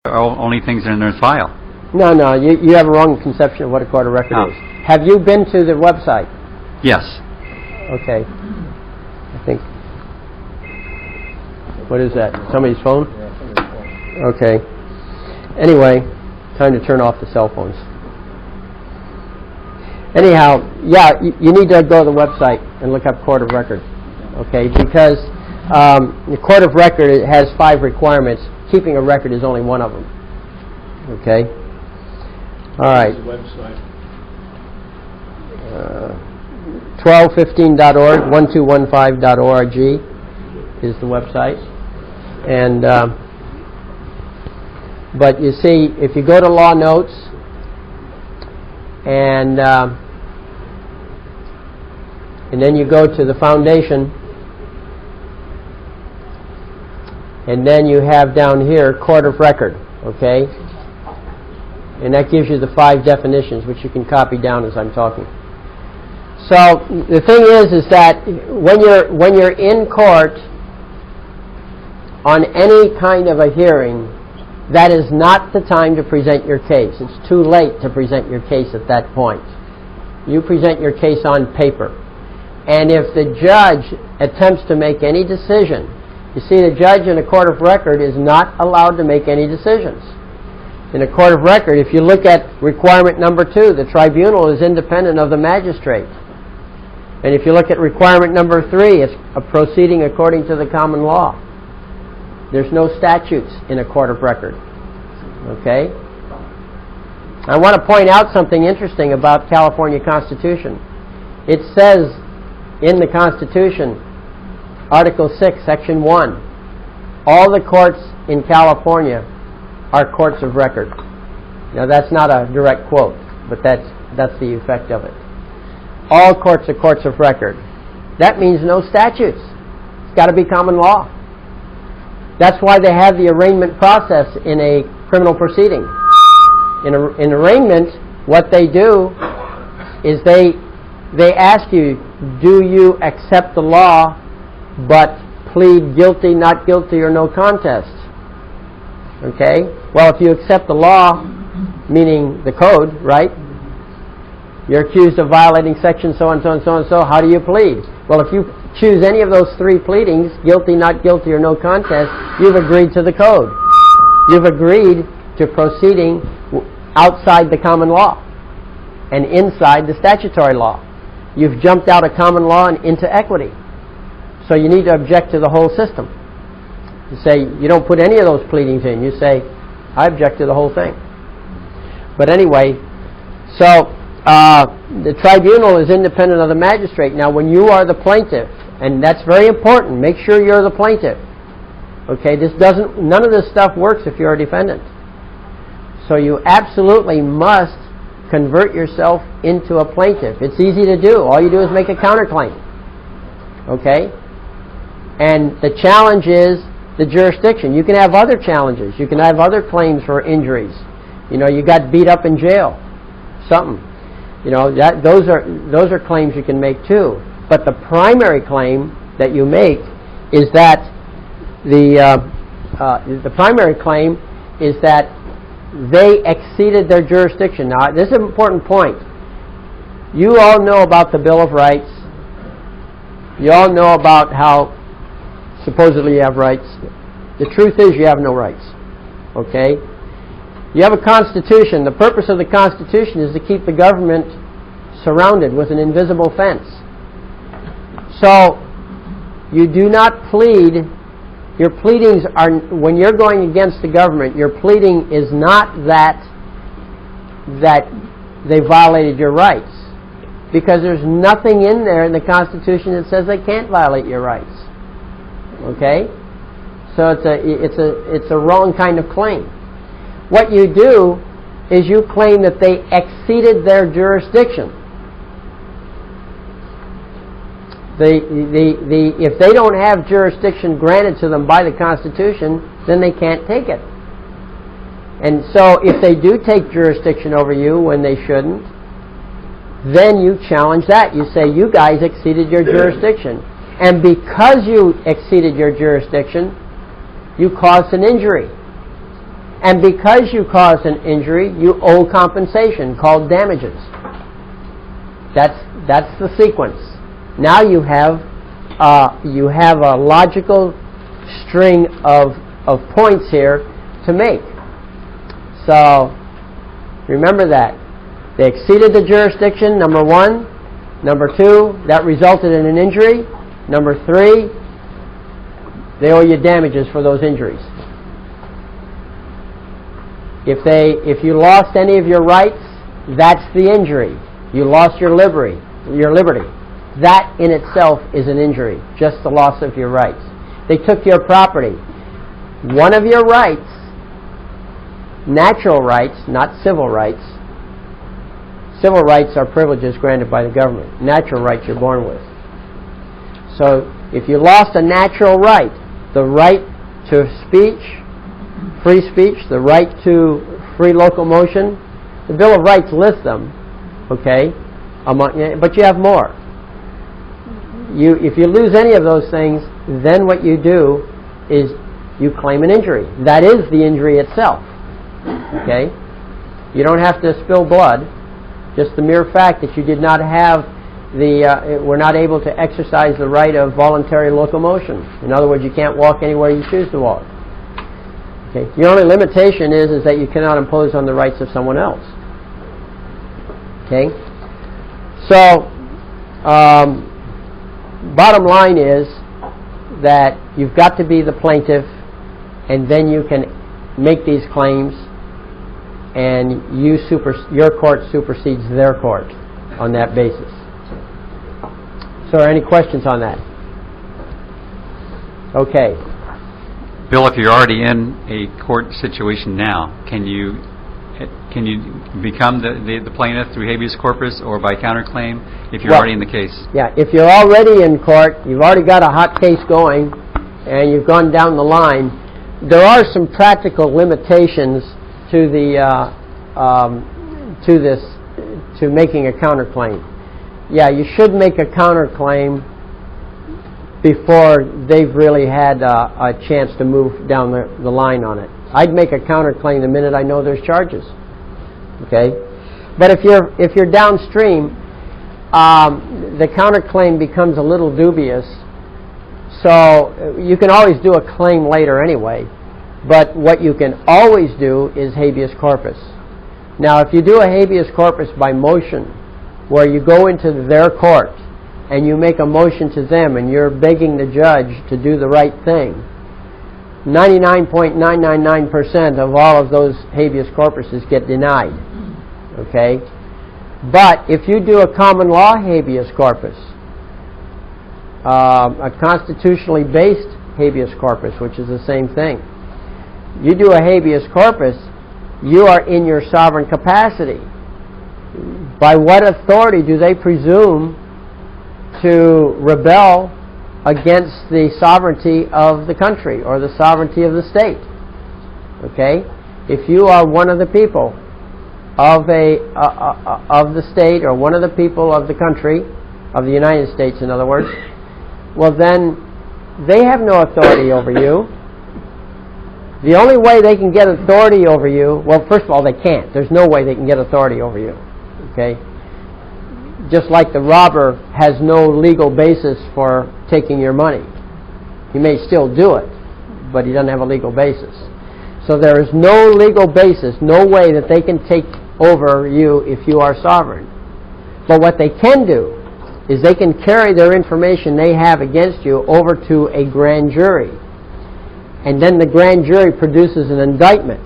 Only things in their file. No, you have a wrong conception of what a court of record is. Have you been to the website? Yes. Okay. I think. What is that? Somebody's phone? Okay. Anyway, time to turn off the cell phones. Anyhow, yeah, you need to go to the website and look up court of record. Okay, because the court of record has 5 requirements. Keeping a record is only one of them. Okay? All right. 1215.org, 1215.org is the website. And but you see, if you go to Law Notes and then you go to the Foundation, and then you have down here Court of Record, okay? And that gives you the 5 definitions, which you can copy down as I'm talking. So the thing is that when you're in court on any kind of a hearing, that is not the time to present your case. It's too late to present your case at that point. You present your case on paper. And if the judge attempts to make any decision, you see, the judge in a court of record is not allowed to make any decisions. In a court of record, if you look at requirement number 2, the tribunal is independent of the magistrate. And if you look at requirement number 3, it's a proceeding according to the common law. There's no statutes in a court of record. Okay? I want to point out something interesting about California Constitution. It says in the Constitution, Article 6, Section 1, all the courts in California are courts of record. Now that's not a direct quote, but that's the effect of it. All courts are courts of record. That means no statutes. It's got to be common law. That's why they have the arraignment process in a criminal proceeding. In arraignment, what they do is they ask you, do you accept the law but plead guilty, not guilty, or no contest? Okay? Well, if you accept the law, meaning the code, right? You're accused of violating section so and so and so and so. How do you plead? Well, if you choose any of those 3 pleadings, guilty, not guilty, or no contest, you've agreed to the code. You've agreed to proceeding outside the common law and inside the statutory law. You've jumped out of common law and into equity. So you need to object to the whole system. You say, you don't put any of those pleadings in. You say, I object to the whole thing. But anyway, so the tribunal is independent of the magistrate. Now, when you are the plaintiff, and that's very important, make sure you're the plaintiff. Okay, none of this stuff works if you're a defendant. So you absolutely must convert yourself into a plaintiff. It's easy to do. All you do is make a counterclaim. Okay? And the challenge is the jurisdiction. You can have other challenges. You can have other claims for injuries. You know, you got beat up in jail. Something. You know, those are claims you can make too. But the primary claim that you make is that the primary claim is that they exceeded their jurisdiction. Now, this is an important point. You all know about the Bill of Rights. You all know about how supposedly you have rights. The truth is you have no rights. Okay? You have a Constitution. The purpose of the Constitution is to keep the government surrounded with an invisible fence. So, you do not plead. Your pleadings are, when you're going against the government, your pleading is not that they violated your rights. Because there's nothing in there in the Constitution that says they can't violate your rights. Okay? So it's a wrong kind of claim. What you do is you claim that they exceeded their jurisdiction. If they don't have jurisdiction granted to them by the Constitution, then they can't take it. And so if they do take jurisdiction over you when they shouldn't, then you challenge that. You say, you guys exceeded your jurisdiction. And because you exceeded your jurisdiction, you caused an injury. And because you caused an injury, you owe compensation called damages. That's the sequence. Now you have a logical string of points here to make. So remember that. They exceeded the jurisdiction, number one. Number two, that resulted in an injury. Number three, they owe you damages for those injuries. If you lost any of your rights, that's the injury. You lost your liberty. That in itself is an injury, just the loss of your rights. They took your property. One of your rights, natural rights, not civil rights. Civil rights are privileges granted by the government. Natural rights you're born with. So if you lost a natural right, the right to speech, free speech, the right to free locomotion, the Bill of Rights lists them, okay, but you have more. If you lose any of those things, then what you do is you claim an injury. That is the injury itself. Okay? You don't have to spill blood. Just the mere fact that you did not have were not able to exercise the right of voluntary locomotion. In other words, you can't walk anywhere you choose to walk. Okay? The only limitation is that you cannot impose on the rights of someone else. Okay? So, bottom line is that you've got to be the plaintiff, and then you can make these claims, and your court supersedes their court on that basis. So are any questions on that? Okay. Bill, if you're already in a court situation now, can you become the plaintiff through habeas corpus or by counterclaim if you're already in the case? Yeah, if you're already in court, you've already got a hot case going, and you've gone down the line, there are some practical limitations to making a counterclaim. Yeah, you should make a counterclaim before they've really had a chance to move down the line on it. I'd make a counterclaim the minute I know there's charges. Okay, but if you're downstream, the counterclaim becomes a little dubious. So you can always do a claim later anyway. But what you can always do is habeas corpus. Now, if you do a habeas corpus by motion, where you go into their court and you make a motion to them and you're begging the judge to do the right thing, 99.999% of all of those habeas corpuses get denied. Okay? But if you do a common law habeas corpus, a constitutionally based habeas corpus, which is the same thing, you do a habeas corpus, you are in your sovereign capacity. By what authority do they presume to rebel against the sovereignty of the country or the sovereignty of the state? Okay? If you are one of the people of the state, or one of the people of the country, of the United States in other words, well then they have no authority over you. The only way they can get authority over you, well, first of all, they can't. There's no way they can get authority over you. Okay? Just like the robber has no legal basis for taking your money. He may still do it, but he doesn't have a legal basis. So there is no legal basis, no way that they can take over you if you are sovereign. But what they can do is they can carry their information they have against you over to a grand jury. And then the grand jury produces an indictment.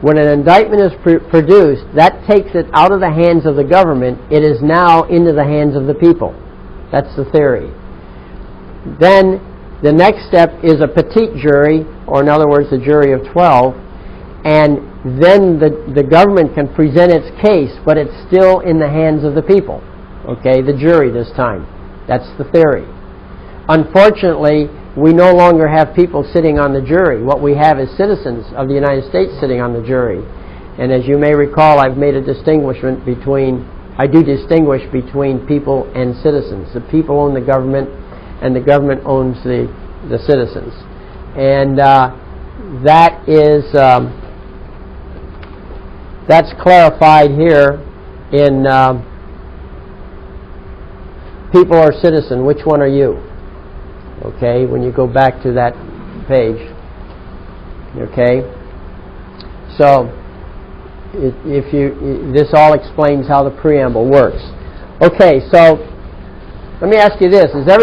When an indictment is produced, that takes it out of the hands of the government. It is now into the hands of the people. That's the theory. Then the next step is a petite jury, or in other words, a jury of 12, and then the government can present its case, but it's still in the hands of the people. Okay, the jury this time. That's the theory. Unfortunately, we no longer have people sitting on the jury. What we have is citizens of the United States sitting on the jury. And as you may recall, I've made a distinguishment between people and citizens. The people own the government, and the government owns the citizens. And that is That's clarified here in people or citizen. Which one are you? Okay, when you go back to that page. Okay? So, this all explains how the preamble works. Okay, so let me ask you this. Is